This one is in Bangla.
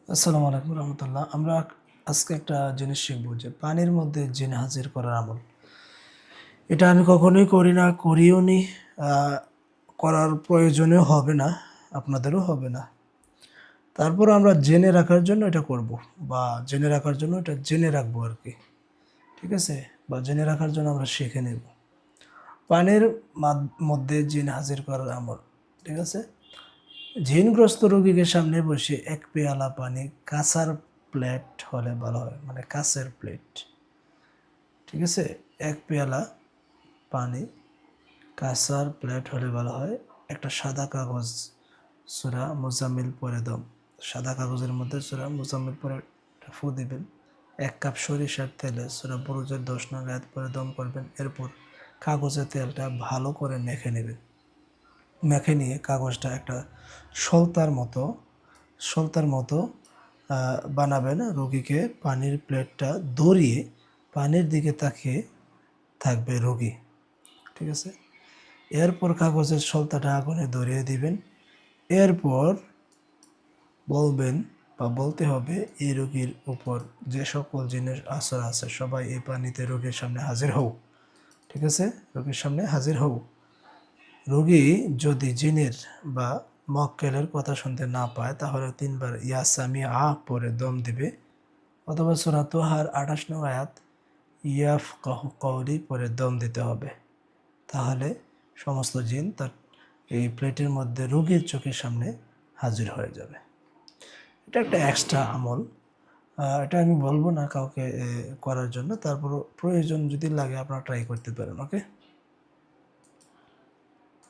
আসসালামু আলাইকুম রহমতুল্লাহ। আমরা আজকে একটা জিনিস শিখবো যে পানির মধ্যে জিন হাজির করার আমল। এটা আমি কখনোই করি না, করিও নি, করার প্রয়োজনীয় হবে না, আপনাদেরও হবে না। তারপর আমরা জেনে রাখার জন্য এটা করব, বা জেনে রাখার জন্য এটা জেনে রাখবো আর কি। ঠিক আছে? বা জেনে রাখার জন্য আমরা শিখে নেব পানির মধ্যে জিন হাজির করার আমল। ঠিক আছে? জিনগ্রস্ত রোগীকে সামনে বসে এক পেয়ালা পানি কাঁসার প্লেট হলে ভালো হয়, মানে কাঁচের প্লেট। ঠিক আছে? এক পেয়ালা পানি কাঁসার প্লেট হলে ভালো হয়। একটা সাদা কাগজ সূরা মুজাম্মিল পরে দাও। সাদা কাগজের মধ্যে সূরা মুজাম্মিল পরে ফু দিবেন। 1 কাপ সরিষার তেলে সূরা বুরুজের 10 নং আয়াত পরে দম করবেন। এরপর কাগজের তেলটা ভালো করে মেখে নেবেন। মেখে নিয়ে কাগজটা একটা সলতার মতো সলতার মতো বানাবেন। রোগীকে পানির প্লেটটা ধরিয়ে পানির দিকে তাকিয়ে থাকবে রোগী। ঠিক আছে? এরপর কাগজের সলতাটা আগুনে ধরিয়ে দিবেন। এরপর বলবেন বা বলতে হবে, এই রোগীর উপর যে সকল জিনের আসর আছে সবাই এই পানিতে রোগীর সামনে হাজির হও। ঠিক আছে? রোগীর সামনে হাজির হও। রোগী যদি জিনের বা মক্কেলের কথা শুনতে না পায় তাহলে 3 বার ইয়া সামিআ পরে দম দিবে, অথবা সূরা তোহার 28 নং আয়াত ইয়াফকাহু কওলি পরে দম দিতে হবে। তাহলে সমস্ত জিন তার এই প্লেটের মধ্যে রোগীর চোখের সামনে হাজির হয়ে যাবে। এটা একটা এক্সট্রা আমল। এটা আমি বলবো না কাউকে করার জন্য। তারপরও প্রয়োজন যদি লাগে আপনারা ট্রাই করতে পারেন। ওকে?